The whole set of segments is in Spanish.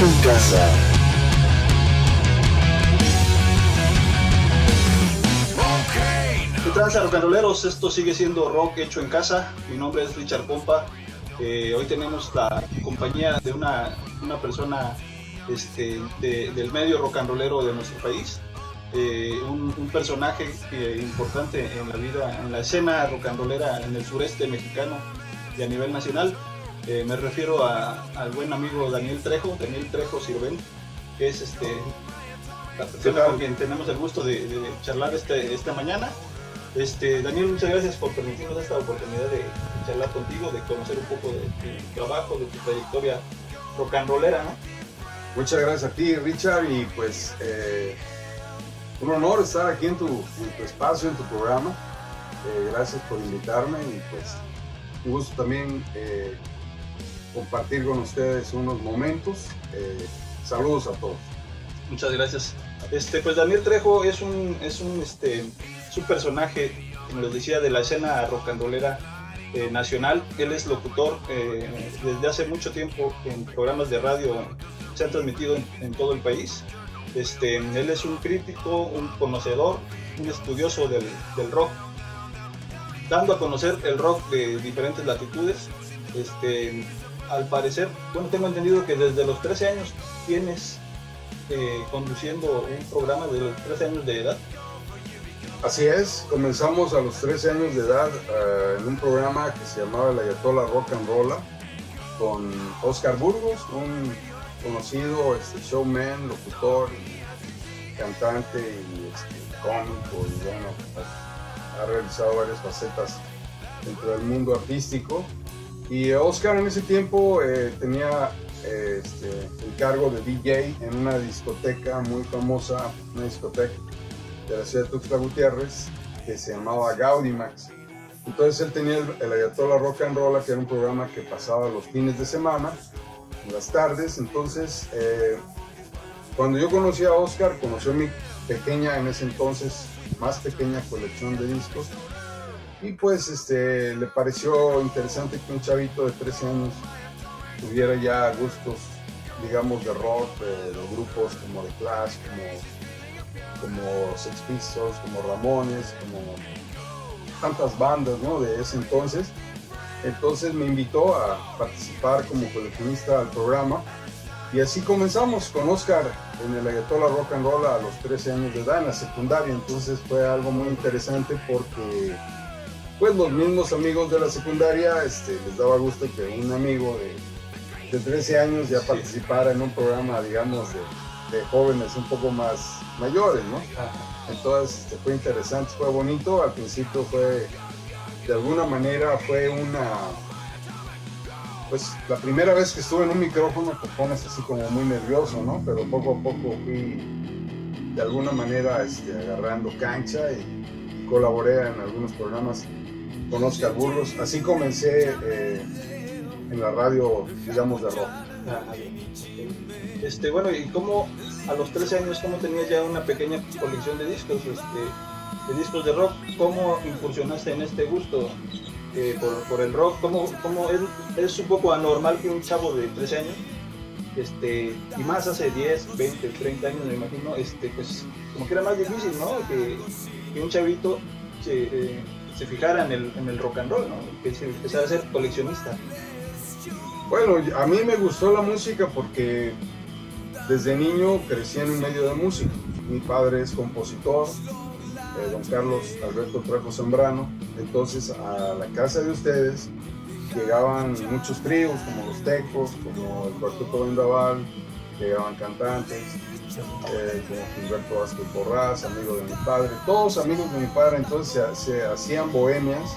en casa. ¿Qué tranza, rock and rolleros? Esto sigue siendo rock hecho en casa. Mi nombre es Richard Pompa. Hoy tenemos la compañía de una persona del medio rock and rollero de nuestro país. Un personaje importante en la vida, en la escena rock and rollera en el sureste mexicano y a nivel nacional. Me refiero al buen amigo Daniel Trejo Sirven, que es la persona con quien tenemos el gusto de charlar esta mañana. Daniel, muchas gracias por permitirnos esta oportunidad de charlar contigo, de conocer un poco de tu trabajo, de tu trayectoria rock and rollera, ¿no? Muchas gracias a ti, Richard, y pues un honor estar aquí en tu espacio, en tu programa. Gracias por invitarme y pues un gusto también compartir con ustedes unos momentos. Saludos a todos. Muchas gracias. Pues Daniel Trejo es un personaje, como les decía, de la escena rock and rollera nacional. Él es locutor desde hace mucho tiempo en programas de radio, se han transmitido en todo el país. Él es un crítico, un conocedor, un estudioso del rock, dando a conocer el rock de diferentes latitudes. Al parecer, bueno, tengo entendido que desde los 13 años tienes conduciendo un programa de los 13 años de edad. Así es, comenzamos a los 13 años de edad en un programa que se llamaba El Ayatollah Rock and Roll con Oscar Burgos, un conocido showman, locutor, cantante y cómico, y bueno, ha realizado varias facetas dentro del mundo artístico. Y Oscar en ese tiempo tenía el cargo de DJ en una discoteca muy famosa, una discoteca de la ciudad de Tuxtla Gutiérrez, que se llamaba Gaudimax. Entonces él tenía el Ayatollah Rock and Roll, que era un programa que pasaba los fines de semana, en las tardes. Entonces, cuando yo conocí a Oscar, conoció mi pequeña, en ese entonces, más pequeña colección de discos, y pues le pareció interesante que un chavito de 13 años tuviera ya gustos, digamos, de rock, de grupos como The Clash, como Sex Pistols, como Ramones, como tantas bandas, ¿no?, de ese entonces. Entonces me invitó a participar como coleccionista al programa, y así comenzamos con Oscar en el Ayatollah Rock and Roll a los 13 años de edad, en la secundaria. Entonces fue algo muy interesante porque pues los mismos amigos de la secundaria les daba gusto que un amigo de 13 años ya participara en un programa, digamos, de jóvenes un poco más mayores, ¿no? Entonces fue interesante, fue bonito. Al principio fue, de alguna manera, pues la primera vez que estuve en un micrófono te pones así como muy nervioso, ¿no? Pero poco a poco fui de alguna manera agarrando cancha y colaboré en algunos programas con Oscar Burgos. Así comencé en la radio, digamos, de rock. Bueno, ¿y cómo a los 13 años, cómo tenías ya una pequeña colección de discos, de discos de rock? ¿Cómo incursionaste en este gusto por el rock? ¿Cómo es un poco anormal que un chavo de 13 años, y más hace 10, 20, 30 años, me imagino, pues como que era más difícil, ¿no? Que un chavito se fijara en el rock and roll, ¿no? Que se empezara a ser coleccionista. Bueno, a mí me gustó la música porque desde niño crecí en un medio de música. Mi padre es compositor, don Carlos Alberto Trejo Zambrano. Entonces a la casa de ustedes llegaban muchos tríos, como los Tecos, como el Cuarteto Vendaval, llegaban cantantes, como Gilberto Vázquez Borrás, amigo de mi padre, todos amigos de mi padre. Entonces se hacían bohemias,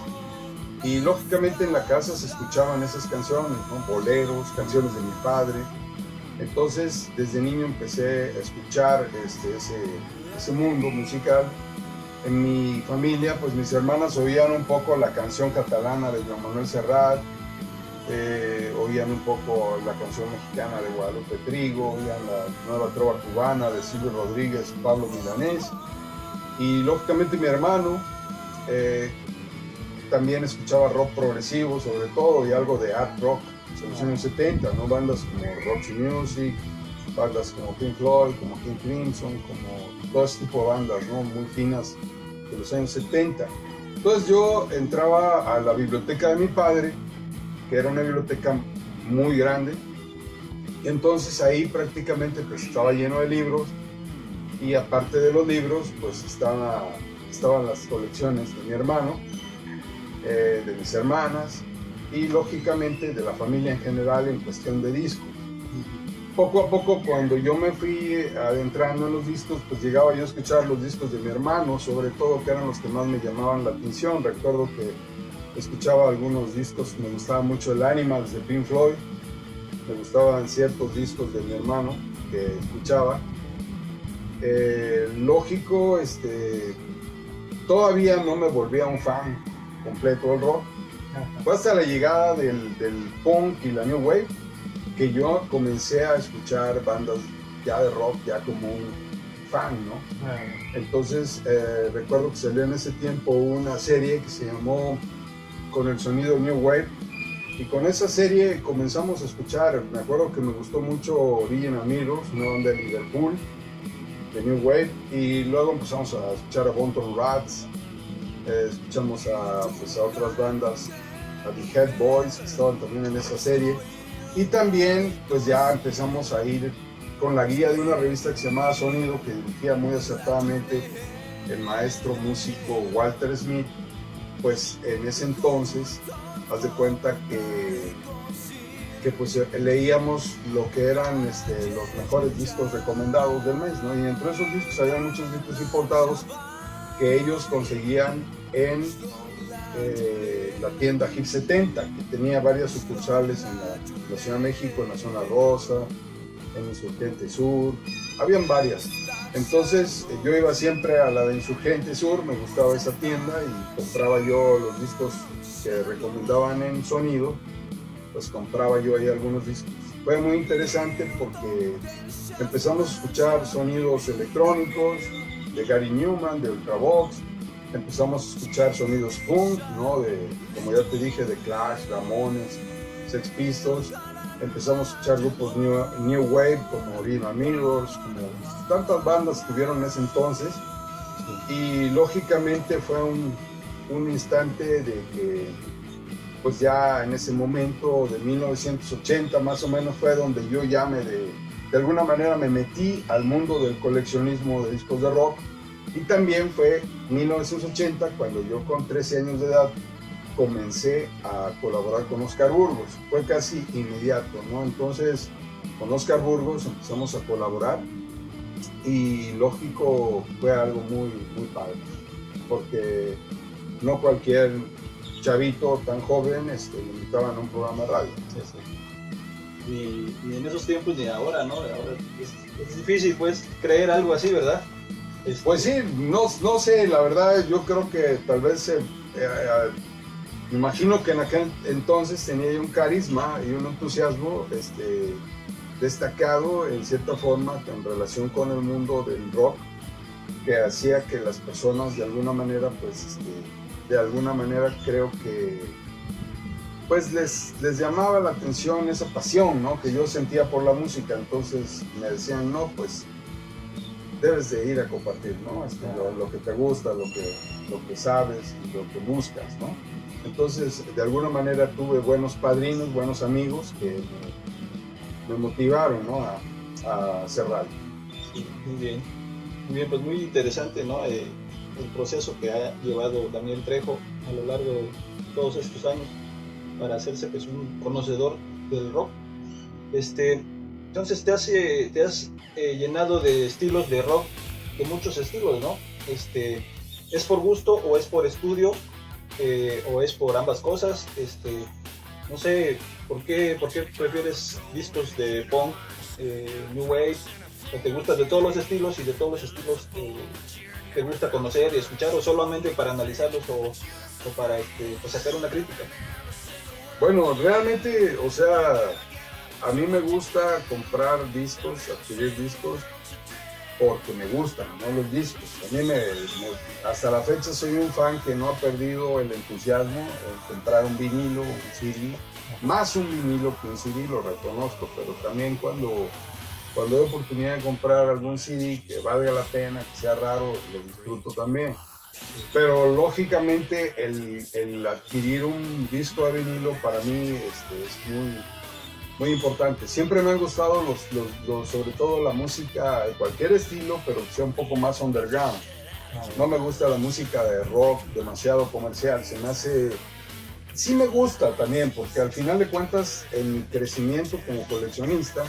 y lógicamente en la casa se escuchaban esas canciones, ¿no? Boleros, canciones de mi padre. Entonces desde niño empecé a escuchar ese mundo musical. En mi familia, pues mis hermanas oían un poco la canción catalana de Joan Manuel Serrat, oían un poco la canción mexicana de Guadalupe Trigo, oían la nueva trova cubana de Silvio Rodríguez, Pablo Milanés, y lógicamente mi hermano también escuchaba rock progresivo sobre todo, y algo de art rock en los años 70, ¿no? Bandas como Roxy Music, bandas como Pink Floyd, como King Crimson, como todo ese tipo de bandas, ¿no? Muy finas de los años 70. Entonces yo entraba a la biblioteca de mi padre, que era una biblioteca muy grande, y entonces ahí prácticamente pues estaba lleno de libros, y aparte de los libros pues estaban las colecciones de mi hermano, de mis hermanas, y lógicamente de la familia en general en cuestión de discos. Poco a poco, cuando yo me fui adentrando en los discos, pues llegaba yo a escuchar los discos de mi hermano, sobre todo, que eran los que más me llamaban la atención. Recuerdo que escuchaba algunos discos, me gustaba mucho el Animals de Pink Floyd, me gustaban ciertos discos de mi hermano que escuchaba. Lógico, todavía no me volvía un fan completo del rock. Fue hasta la llegada del punk y la new wave que yo comencé a escuchar bandas ya de rock, ya como un fan, ¿no? Entonces recuerdo que salió en ese tiempo una serie que se llamó Con el sonido New Wave, y con esa serie comenzamos a escuchar. Me acuerdo que me gustó mucho Original Mirrors, una banda de Liverpool, de New Wave, y luego empezamos a escuchar a Bonton Rats, escuchamos a otras bandas, a The Head Boys, que estaban también en esa serie. Y también pues ya empezamos a ir con la guía de una revista que se llamaba Sonido, que dirigía muy acertadamente el maestro músico Walter Smith. Pues en ese entonces, haz de cuenta que pues leíamos lo que eran los mejores discos recomendados del mes, ¿no? Y entre esos discos había muchos discos importados que ellos conseguían en la tienda Hip 70, que tenía varias sucursales en la Ciudad de México, en la Zona Rosa, en Insurgente Sur, habían varias. Entonces yo iba siempre a la de Insurgente Sur, me gustaba esa tienda y compraba yo los discos que recomendaban en Sonido, pues compraba yo ahí algunos discos. Fue muy interesante porque empezamos a escuchar sonidos electrónicos de Gary Newman, de Ultravox. Empezamos a escuchar sonidos punk, ¿no? Como ya te dije, de Clash, Ramones, Sex Pistols. Empezamos a escuchar grupos New Wave como Original Mirrors, como tantas bandas que hubieron en ese entonces. Y lógicamente fue un instante de que, pues ya en ese momento de 1980 más o menos fue donde yo ya de alguna manera me metí al mundo del coleccionismo de discos de rock. Y también fue 1980 cuando yo con 13 años de edad comencé a colaborar con Oscar Burgos. Fue casi inmediato, ¿no? Entonces con Oscar Burgos empezamos a colaborar y lógico fue algo muy, muy padre, porque no cualquier chavito tan joven lo invitaban a un programa de radio. Sí, sí. Y en esos tiempos ni ahora, ¿no? Ahora es difícil pues creer algo así, ¿verdad? Pues sí, no sé, la verdad yo creo que tal vez me imagino que en aquel entonces tenía un carisma y un entusiasmo destacado en cierta forma en relación con el mundo del rock, que hacía que las personas de alguna manera pues de alguna manera creo que pues les llamaba la atención esa pasión, ¿no? Que yo sentía por la música. Entonces me decían, no, pues debes de ir a compartir, ¿no? Lo que te gusta, lo que sabes, lo que buscas, ¿no? Entonces, de alguna manera tuve buenos padrinos, buenos amigos que me motivaron, ¿no? a hacer radio. Sí, muy bien, pues muy interesante, ¿no? El proceso que ha llevado Daniel Trejo a lo largo de todos estos años para hacerse pues un conocedor del rock. Entonces te has llenado de estilos de rock, de muchos estilos, ¿no? ¿Es por gusto o es por estudio o es por ambas cosas? No sé, ¿por qué prefieres discos de punk, new wave? ¿O te gustas de todos los estilos y de todos los estilos te gusta conocer y escuchar, o solamente para analizarlos o para pues sacar una crítica? Bueno, realmente, o sea, a mí me gusta comprar discos, adquirir discos, porque me gustan, ¿no? Los discos. A mí hasta la fecha soy un fan que no ha perdido el entusiasmo en comprar un vinilo, un CD, más un vinilo que un CD, lo reconozco, pero también cuando cuando hay oportunidad de comprar algún CD que valga la pena, que sea raro, lo disfruto también. Pero lógicamente el adquirir un disco de vinilo para mí es muy importante. Siempre me han gustado sobre todo la música de cualquier estilo, pero que sea un poco más underground. No me gusta la música de rock demasiado comercial, se me hace... Sí me gusta también, porque al final de cuentas, en mi crecimiento como coleccionista,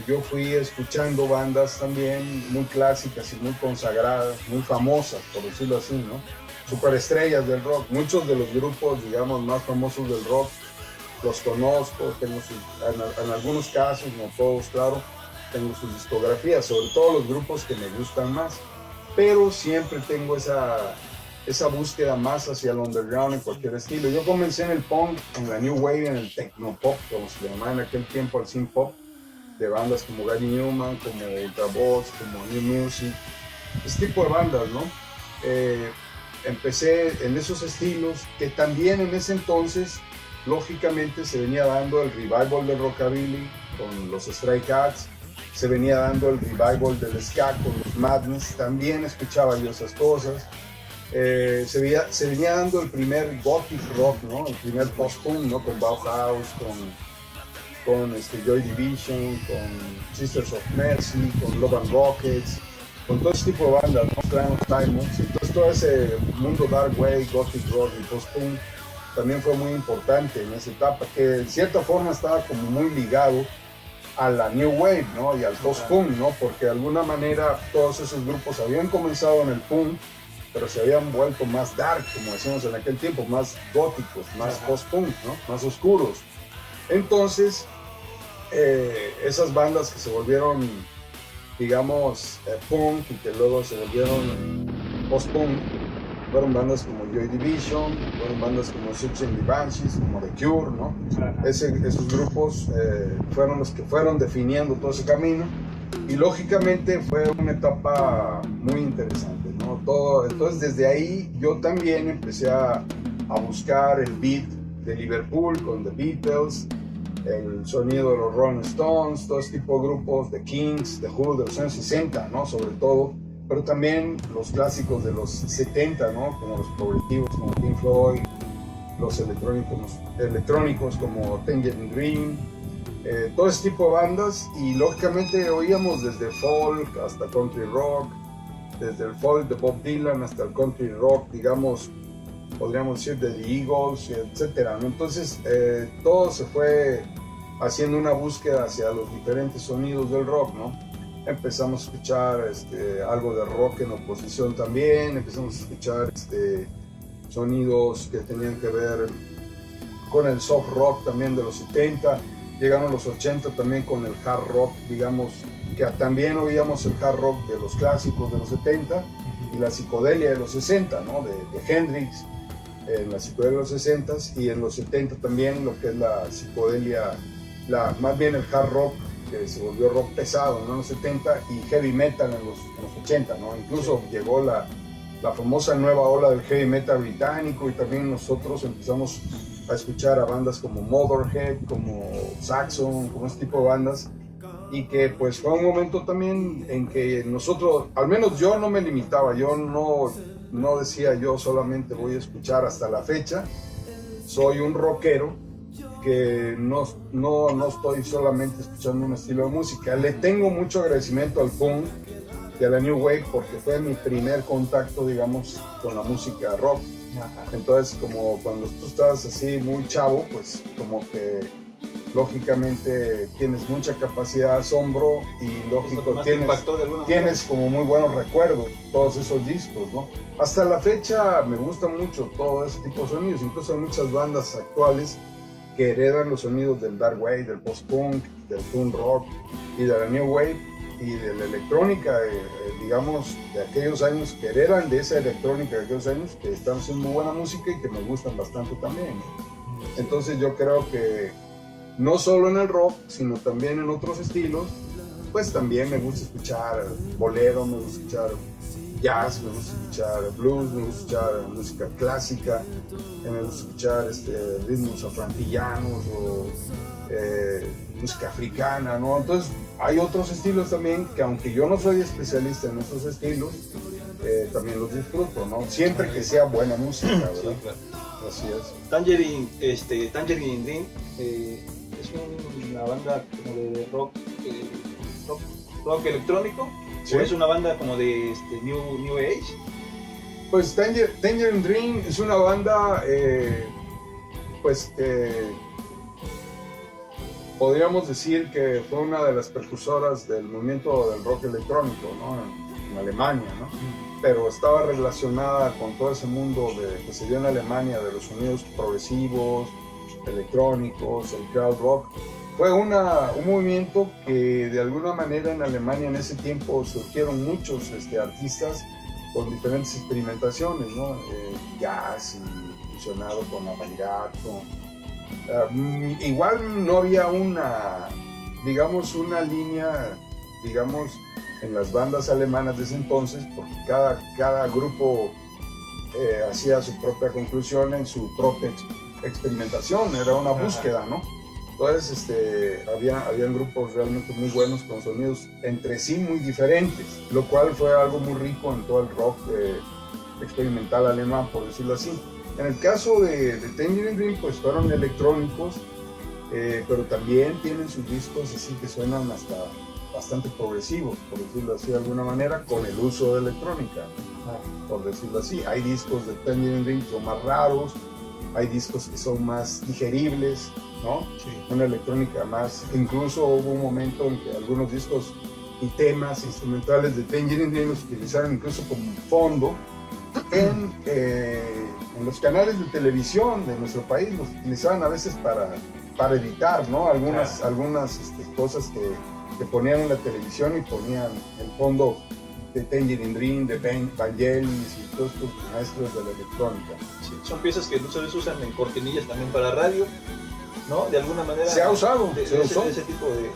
yo fui escuchando bandas también muy clásicas y muy consagradas, muy famosas, por decirlo así, ¿no? Superestrellas del rock. Muchos de los grupos, digamos, más famosos del rock, los conozco, en algunos casos, no todos, claro, tengo sus discografías, sobre todo los grupos que me gustan más, pero siempre tengo esa búsqueda más hacia el underground en cualquier estilo. Yo comencé en el punk, en la new wave, en el techno-pop, como se llamaba en aquel tiempo, el synth-pop, de bandas como Gary Newman, como Ultravox, como New Music, ese tipo de bandas, ¿no? Empecé en esos estilos que también en ese entonces, lógicamente, se venía dando el revival del rockabilly con los Stray Cats, se venía dando el revival del ska con los Madness, también escuchaba yo esas cosas. Se venía dando el primer gothic rock, ¿no? El primer post-punk, ¿no? Con Bauhaus, con Joy Division, con Sisters of Mercy, con Love and Rockets, con todo ese tipo de bandas, ¿no? Clan of Time, entonces todo ese mundo dark wave, gothic rock y post-punk también fue muy importante en esa etapa, que de cierta forma estaba como muy ligado a la new wave, ¿no? Y al post-punk, ¿no? Porque de alguna manera todos esos grupos habían comenzado en el punk, pero se habían vuelto más dark, como decíamos en aquel tiempo, más góticos, más post-punk, ¿no? Más oscuros. Entonces, esas bandas que se volvieron, digamos, punk y que luego se volvieron post-punk, fueron bandas como Joy Division, fueron bandas como Siouxsie and the Banshees, como The Cure, ¿no? Esos grupos fueron los que fueron definiendo todo ese camino y lógicamente fue una etapa muy interesante, ¿no? Entonces desde ahí yo también empecé a buscar el beat de Liverpool con The Beatles, el sonido de los Rolling Stones, todo ese tipo de grupos, The Kings, The Who, de los años 60, ¿no? Sobre todo, pero también los clásicos de los 70, ¿no? Como los progresivos, como Pink Floyd, los electrónicos como Tangerine Dream, todo ese tipo de bandas, y lógicamente oíamos desde folk hasta country rock, desde el folk de Bob Dylan hasta el country rock, digamos, podríamos decir de The Eagles, etcétera, ¿no? Entonces todo se fue haciendo una búsqueda hacia los diferentes sonidos del rock, ¿no? Empezamos a escuchar algo de rock en oposición también, empezamos a escuchar sonidos que tenían que ver con el soft rock también de los 70, llegaron los 80 también con el hard rock, digamos, que también oíamos el hard rock de los clásicos de los 70 y la psicodelia de los 60, ¿no? de Hendrix, en la psicodelia de los 60 y en los 70 también lo que es la psicodelia, más bien el hard rock que se volvió rock pesado, ¿no? En los 70 y heavy metal en los 80, ¿no? Incluso llegó la famosa nueva ola del heavy metal británico y también nosotros empezamos a escuchar a bandas como Motorhead, como Saxon, como este tipo de bandas, y que pues fue un momento también en que nosotros, al menos yo no me limitaba, yo no decía yo solamente voy a escuchar hasta la fecha, soy un rockero que no estoy solamente escuchando un estilo de música, le tengo mucho agradecimiento al punk y a la new wave porque fue mi primer contacto, digamos, con la música rock. Entonces, como cuando tú estás así muy chavo, pues como que lógicamente tienes mucha capacidad de asombro y lógico tienes como muy buenos recuerdos todos esos discos, ¿no? Hasta la fecha me gusta mucho todo ese tipo de sonidos, incluso hay muchas bandas actuales que heredan los sonidos del dark wave, del post-punk, del punk rock y de la new wave y de la electrónica, digamos, de aquellos años, que heredan de esa electrónica de aquellos años, que están haciendo muy buena música y que me gustan bastante también. Entonces yo creo que no solo en el rock, sino también en otros estilos, pues también me gusta escuchar bolero, me gusta escuchar jazz, me gusta escuchar blues, me gusta escuchar música clásica, me gusta escuchar ritmos afroantillanos o música africana, ¿no? Entonces hay otros estilos también que, aunque yo no soy especialista en esos estilos, también los disfruto, ¿no? Siempre que sea buena música, ¿verdad? Sí, claro. Así es. Tangerine Dream es una banda como de rock electrónico, ¿Sí? ¿O es una banda como de New Age? Pues Tangerine Dream es una banda, pues podríamos decir que fue una de las precursoras del movimiento del rock electrónico, ¿no? En Alemania, ¿no? Pero estaba relacionada con todo ese mundo que se dio en Alemania, de los sonidos progresivos, electrónicos, el crowd rock. Fue un movimiento que de alguna manera en Alemania en ese tiempo surgieron muchos artistas con diferentes experimentaciones, ¿no? Jazz y fusionado con avant-garde. Igual no había una línea, en las bandas alemanas de ese entonces, porque cada grupo hacía su propia conclusión en su propia experimentación, era una búsqueda, ¿no? Entonces habían grupos realmente muy buenos con sonidos entre sí muy diferentes, lo cual fue algo muy rico en todo el rock experimental alemán, por decirlo así. En el caso de Tangerine Dream, pues fueron electrónicos, pero también tienen sus discos así que suenan hasta bastante progresivos, por decirlo así de alguna manera, con el uso de electrónica, por decirlo así. Hay discos de Tangerine Dream que son más raros, hay discos que son más digeribles, ¿no? Sí. Una electrónica más. Incluso hubo un momento en que algunos discos y temas instrumentales de Tangerine Dream los utilizaron incluso como fondo en los canales de televisión de nuestro país. Los utilizaban a veces para editar, ¿no? Algunas cosas que ponían en la televisión y ponían el fondo de Tangerine Dream, de Vangelis y todos estos maestros de la electrónica. Sí, son piezas que muchas veces usan en cortinillas también para radio, ¿no? De alguna manera se ha usado, ese tipo de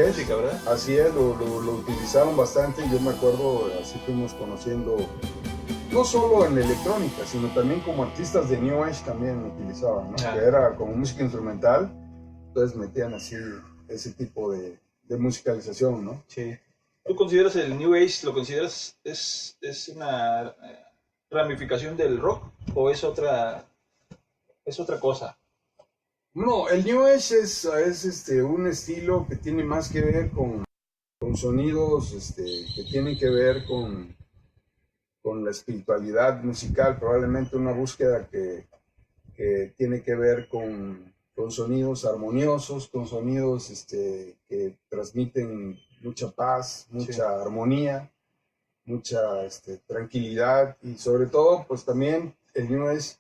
música, ¿verdad? Así es, lo utilizaron bastante. Yo me acuerdo, así fuimos conociendo, no solo en electrónica, sino también como artistas de New Age también lo utilizaban, ¿no? Que era como música instrumental, entonces metían así ese tipo de musicalización, ¿no? Sí. ¿Tú consideras el New Age, lo consideras es una ramificación del rock o es otra cosa? No, el New Age es un estilo que tiene más que ver con sonidos que tienen que ver con la espiritualidad musical, probablemente una búsqueda que tiene que ver con sonidos armoniosos, con sonidos que transmiten mucha paz, mucha armonía, mucha tranquilidad, y sobre todo pues también el New Age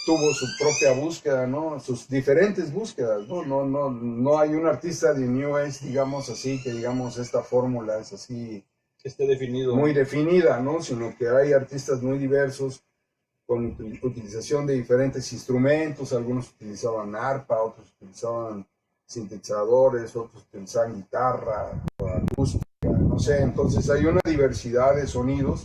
tuvo su propia búsqueda, ¿no? Sus diferentes búsquedas, ¿no? No hay un artista de New Age, digamos así, que digamos esta fórmula es así que esté definido, muy definida, ¿no? Sino que hay artistas muy diversos con utilización de diferentes instrumentos. Algunos utilizaban arpa, otros utilizaban sintetizadores, otros utilizaban guitarra o acústica, no sé. Entonces hay una diversidad de sonidos,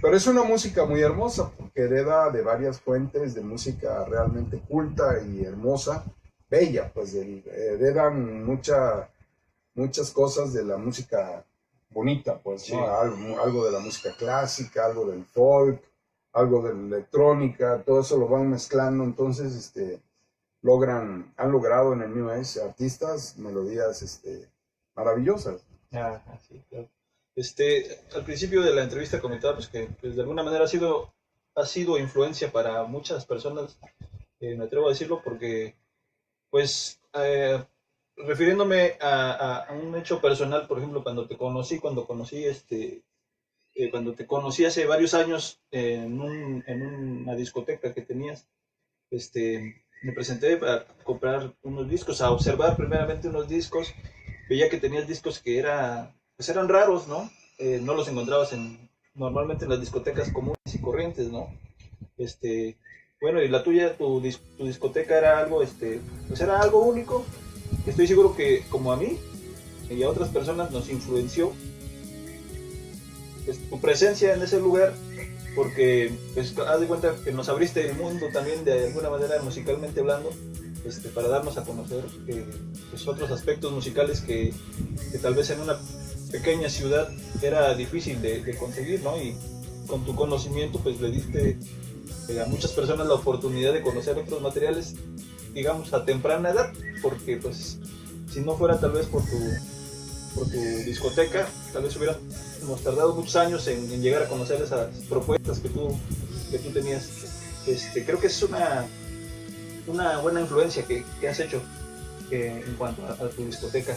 pero es una música muy hermosa porque hereda de varias fuentes de música realmente culta y hermosa, bella, pues heredan muchas cosas de la música bonita, pues, sí, ¿no? Algo de la música clásica, algo del folk, algo de la electrónica, todo eso lo van mezclando. Entonces han logrado en el New Age artistas melodías maravillosas. Sí, claro. Al principio de la entrevista comentaba pues, que pues, de alguna manera ha sido influencia para muchas personas, me atrevo a decirlo, porque pues refiriéndome a un hecho personal, por ejemplo, cuando te conocí hace varios años en una discoteca que tenías, me presenté para comprar unos discos, a observar primeramente unos discos, veía que tenías discos que eran raros, ¿no? No los encontrabas normalmente en las discotecas comunes y corrientes, ¿no? Bueno, y la tuya, tu discoteca era algo, pues era algo único. Estoy seguro que como a mí y a otras personas nos influenció tu presencia en ese lugar, porque pues, haz de cuenta que nos abriste el mundo también de alguna manera musicalmente hablando, para darnos a conocer pues, otros aspectos musicales que tal vez en una pequeña ciudad era difícil de conseguir, ¿no? Y con tu conocimiento pues le diste a muchas personas la oportunidad de conocer otros materiales, digamos, a temprana edad, porque pues si no fuera tal vez por tu discoteca, tal vez hubiéramos tardado muchos años en llegar a conocer esas propuestas que tú tenías. Creo que es una buena influencia que has hecho en cuanto a tu discoteca.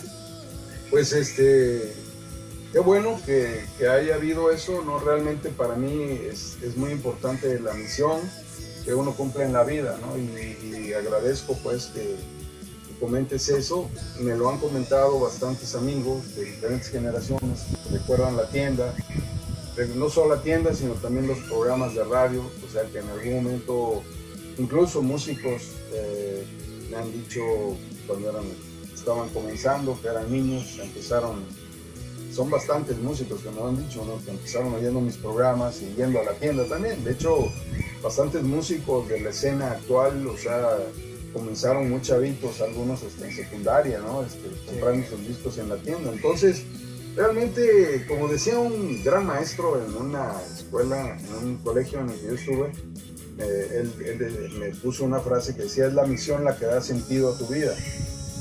Pues qué bueno que haya habido eso, ¿no? Realmente para mí es muy importante la misión que uno cumple en la vida, ¿no? Y agradezco pues que comentes eso. Me lo han comentado bastantes amigos de diferentes generaciones, recuerdan la tienda, no solo la tienda, sino también los programas de radio, o sea que en algún momento, incluso músicos me han dicho cuando estaban comenzando, que eran niños, son bastantes músicos que me han dicho, ¿no? Que empezaron oyendo mis programas y yendo a la tienda también. De hecho, bastantes músicos de la escena actual, o sea, comenzaron muy chavitos, algunos en secundaria, ¿no? Compraron sus discos en la tienda. Entonces, realmente, como decía un gran maestro en una escuela, en un colegio en el que yo estuve, él me puso una frase que decía: es la misión la que da sentido a tu vida.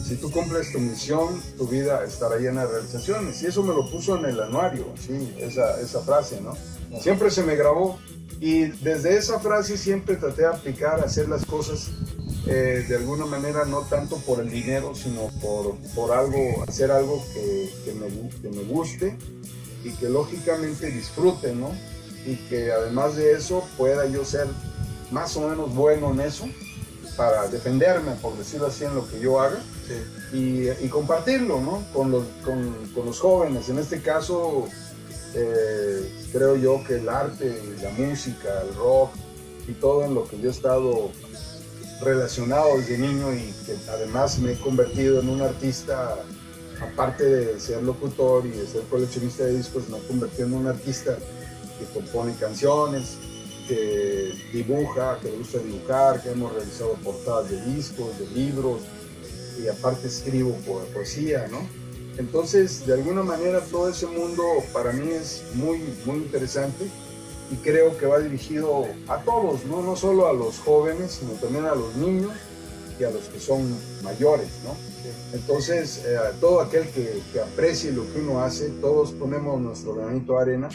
Si tú cumples tu misión, tu vida estará llena de realizaciones. Y eso me lo puso en el anuario, ¿sí? Esa frase, ¿no? Siempre se me grabó. Y desde esa frase siempre traté de aplicar, hacer las cosas de alguna manera, no tanto por el dinero, sino por algo, hacer algo que me guste y que lógicamente disfrute, ¿no? Y que además de eso pueda yo ser más o menos bueno en eso, para defenderme, por decirlo así, en lo que yo haga, sí. y compartirlo, ¿no? con los jóvenes. En este caso, creo yo que el arte, la música, el rock y todo en lo que yo he estado relacionado desde niño, y que además me he convertido en un artista, aparte de ser locutor y de ser coleccionista de discos, me he convertido en un artista que compone canciones, que dibuja, que le gusta dibujar, que hemos realizado portadas de discos, de libros, y aparte escribo poesía, ¿no? Entonces, de alguna manera, todo ese mundo para mí es muy, muy interesante, y creo que va dirigido a todos, ¿no? No solo a los jóvenes, sino también a los niños y a los que son mayores, ¿no? Entonces, todo aquel que aprecie lo que uno hace, todos ponemos nuestro granito de arena.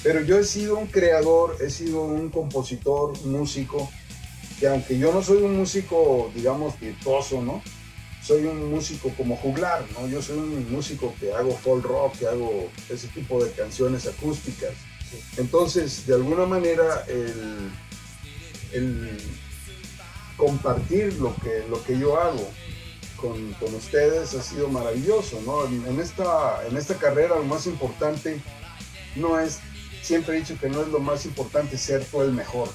Pero yo he sido un creador, he sido un compositor, un músico, que aunque yo no soy un músico, digamos, virtuoso, ¿no? Soy un músico como juglar, ¿no? Yo soy un músico que hago folk rock, que hago ese tipo de canciones acústicas. Entonces, de alguna manera, el compartir lo que yo hago con ustedes ha sido maravilloso, ¿no? En esta carrera lo más importante no es, siempre he dicho que no es lo más importante ser tú el mejor.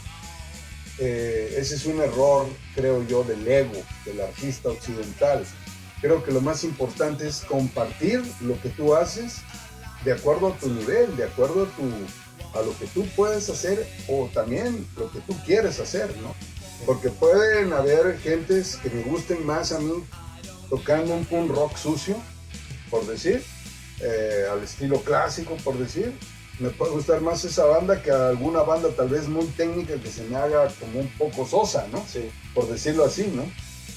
Ese es un error, creo yo, del ego, del artista occidental. Creo que lo más importante es compartir lo que tú haces de acuerdo a tu nivel, de acuerdo a lo que tú puedes hacer, o también lo que tú quieres hacer, ¿no? Porque pueden haber gentes que me gusten más a mí tocando un punk rock sucio, por decir, al estilo clásico, por decir. Me puede gustar más esa banda que alguna banda tal vez muy técnica que se me haga como un poco sosa, ¿no? Sí. Por decirlo así, ¿no?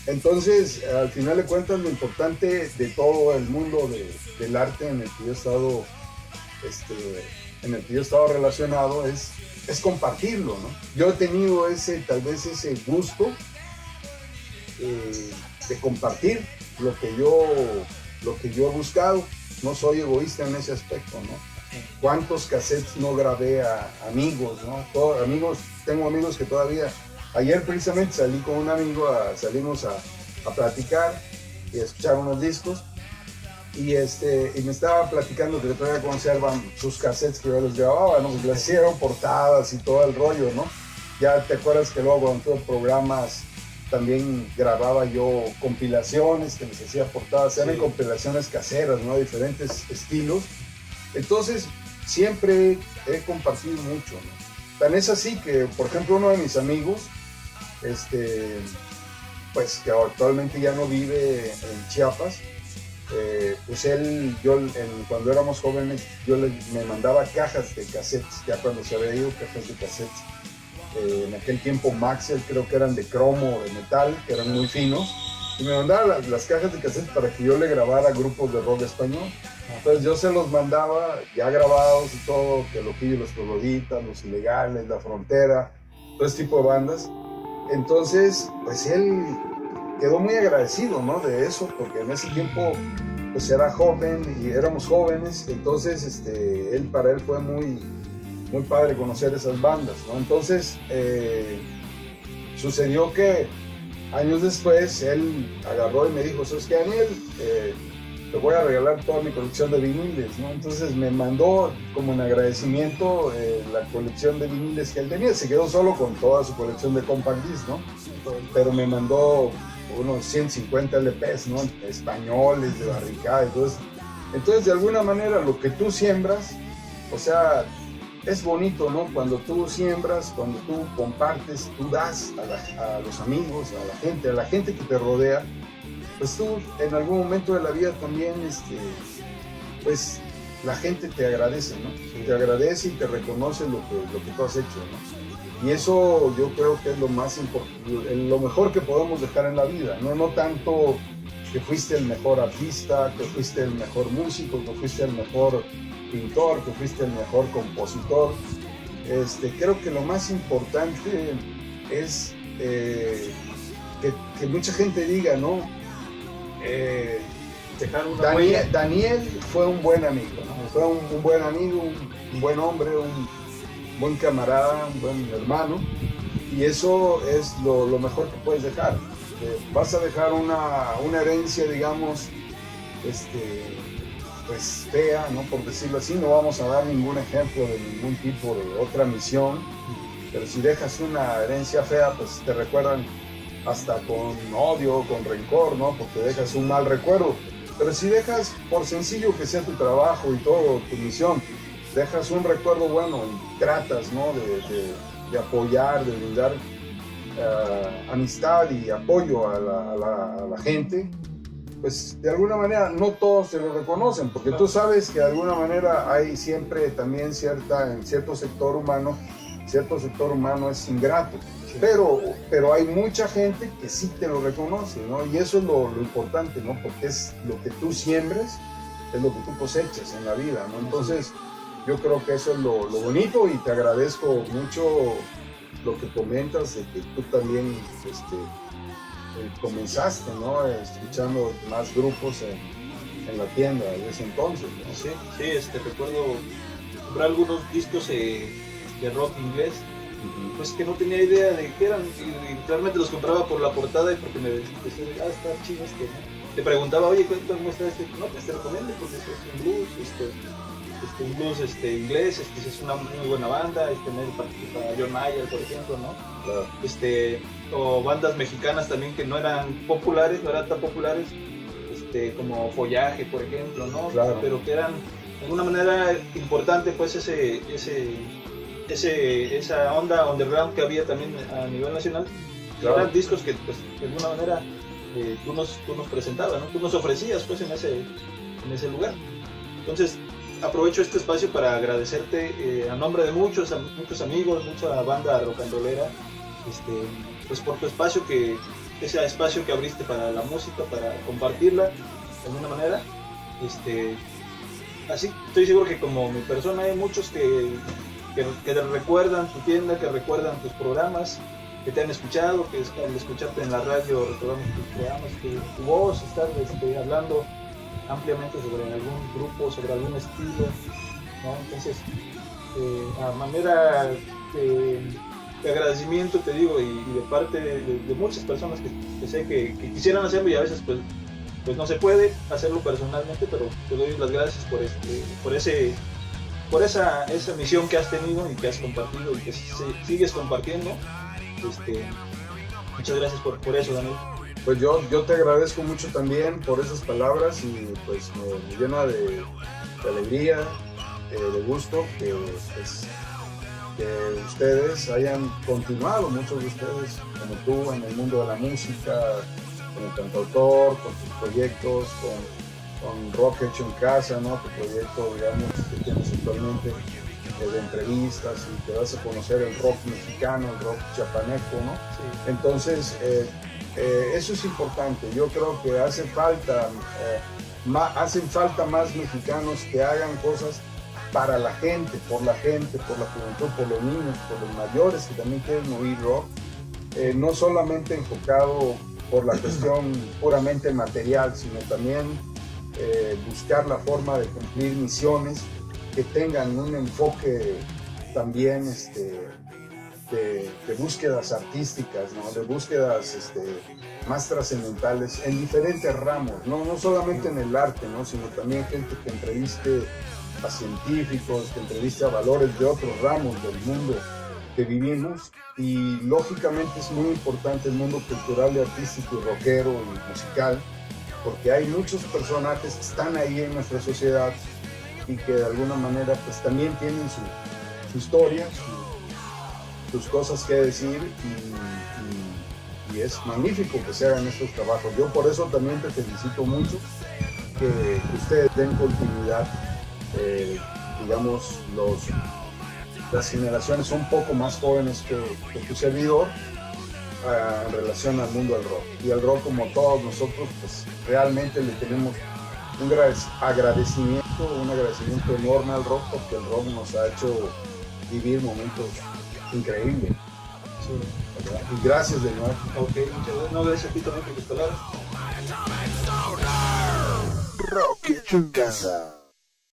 Entonces, al final de cuentas, lo importante de todo el mundo del arte en el que yo he estado relacionado es compartirlo, ¿no? Yo he tenido tal vez ese gusto de compartir lo que yo he buscado. No soy egoísta en ese aspecto, ¿no? ¿Cuántos cassettes no grabé a amigos, ¿no? Tengo amigos que todavía... Ayer precisamente salí con un amigo, salimos a platicar y a escuchar unos discos, y me estaba platicando que todavía conservan sus cassettes que yo les grababa, ¿no? Les hicieron portadas y todo el rollo, ¿no? Ya te acuerdas que luego en todos los programas también grababa yo compilaciones que les hacía portadas, eran compilaciones caseras, ¿no? Diferentes estilos. Entonces, siempre he compartido mucho, ¿no? Tan es así que, por ejemplo, uno de mis amigos, pues que actualmente ya no vive en Chiapas, pues él, cuando éramos jóvenes, me mandaba cajas de cassettes, ya cuando se había ido, cajas de cassettes. En aquel tiempo Maxell, creo que eran de cromo o de metal, que eran muy finos, y me mandaba las cajas de cassette para que yo le grabara grupos de rock español. Entonces yo se los mandaba ya grabados y todo, que Loquillo, los Trogloditas, Los Ilegales, La Frontera, todo ese tipo de bandas. Entonces, pues él quedó muy agradecido, ¿no? De eso, porque en ese tiempo pues era joven y éramos jóvenes, entonces para él fue muy padre conocer esas bandas, ¿no? Entonces sucedió que años después él agarró y me dijo, ¿sabes qué, Daniel? Te voy a regalar toda mi colección de viniles, ¿no? Entonces me mandó como en agradecimiento la colección de viniles que él tenía. Se quedó solo con toda su colección de compact disc, ¿no? Pero me mandó unos 150 LPs, ¿no? Españoles, de barricada y todo eso. Entonces, de alguna manera, lo que tú siembras, o sea, es bonito, ¿no? Cuando tú siembras, cuando tú compartes, tú das a los amigos, a la gente que te rodea, pues tú en algún momento de la vida también, pues la gente te agradece, ¿no? Te agradece y te reconoce lo que tú has hecho, ¿no? Y eso yo creo que es lo más importante, lo mejor que podemos dejar en la vida, ¿no? No tanto que fuiste el mejor artista, que fuiste el mejor músico, que fuiste el mejor pintor, que fuiste el mejor compositor. Creo que lo más importante es que mucha gente diga, ¿no? Daniel fue un buen amigo, ¿no? Fue un buen amigo, un buen hombre, un buen camarada, un buen hermano, y eso es lo mejor que puedes dejar. Vas a dejar una herencia, digamos, pues fea, ¿no? Por decirlo así. No vamos a dar ningún ejemplo de ningún tipo de otra misión, pero si dejas una herencia fea, pues te recuerdan hasta con odio, con rencor, ¿no? Porque dejas un mal recuerdo. Pero si dejas, por sencillo que sea tu trabajo y todo, tu misión, dejas un recuerdo bueno y tratas, ¿no? de apoyar, de brindar amistad y apoyo a la gente, pues de alguna manera no todos te lo reconocen, porque tú sabes que de alguna manera hay siempre también en cierto sector humano es ingrato. Pero hay mucha gente que sí te lo reconoce, ¿no? Y eso es lo importante, ¿no? Porque es lo que tú siembres, es lo que tú cosechas en la vida, ¿no? Entonces, yo creo que eso es lo bonito, y te agradezco mucho lo que comentas, de que tú también comenzaste, ¿no? Escuchando más grupos en la tienda de ese entonces, ¿no? Sí, recuerdo comprar algunos discos de rock inglés, pues que no tenía idea de qué eran, y realmente los compraba por la portada y porque me decía, está chido Te preguntaba, oye, ¿cómo está No, pues te recomiendo porque es un blues, un blues inglés, es una muy buena banda, participa John Mayer, por ejemplo, ¿no? Claro. O bandas mexicanas también que no eran tan populares, como Follaje, por ejemplo, ¿no? Claro. Pero que eran de alguna manera importante, pues esa onda underground que había también a nivel nacional. Claro. Eran discos que, pues, de alguna manera tú nos presentabas, ¿no? Tú nos ofrecías, pues, en ese lugar. Entonces, aprovecho este espacio para agradecerte a nombre de muchos amigos, mucha banda rock and rollera, pues por tu espacio, ese espacio que abriste para la música, para compartirla de alguna manera. Así estoy seguro que como mi persona hay muchos que te recuerdan tu tienda, que recuerdan tus programas, que te han escuchado, que al escucharte en la radio recordamos tus programas, que tu voz, estar hablando ampliamente sobre algún grupo, sobre algún estilo, ¿no? Entonces, a manera de agradecimiento, te digo, y de parte de muchas personas que sé que quisieran hacerlo, y a veces pues no se puede hacerlo personalmente, pero te doy las gracias por esa misión que has tenido y que has compartido y que sigues compartiendo. Muchas gracias por eso, Daniel. Pues yo te agradezco mucho también por esas palabras, y pues me llena de alegría de gusto que, pues, que ustedes hayan continuado, muchos de ustedes, como tú, en el mundo de la música, como cantautor, con tus proyectos, con Rock Hecho en Casa, ¿no? Tu proyecto, digamos, que tienes actualmente de entrevistas y te vas a conocer el rock mexicano, el rock chapaneco, ¿no? Sí. Entonces, eso es importante. Yo creo que hacen falta más mexicanos que hagan cosas para la gente, por la juventud, por los niños, por los mayores que también quieren oír rock. No solamente enfocado por la cuestión puramente material, sino también buscar la forma de cumplir misiones que tengan un enfoque también de búsquedas artísticas, ¿no? De búsquedas más trascendentales en diferentes ramos, ¿no? No solamente en el arte, ¿no? Sino también gente que entreviste a científicos, que entreviste a valores de otros ramos del mundo que vivimos. Y lógicamente es muy importante el mundo cultural y artístico y rockero y musical, porque hay muchos personajes que están ahí en nuestra sociedad y que de alguna manera pues también tienen su historia, sus cosas que decir, y es magnífico que se hagan estos trabajos. Yo por eso también te felicito mucho que ustedes den continuidad, digamos, las generaciones un poco más jóvenes que tu servidor, en relación al mundo del rock. Y al rock, como todos nosotros, pues realmente le tenemos un agradecimiento enorme al rock, porque el rock nos ha hecho vivir momentos increíbles. Sí. Y gracias de nuevo. Ok, muchas gracias. No, gracias a ti también por tus palabras. Rock Hecho en Casa.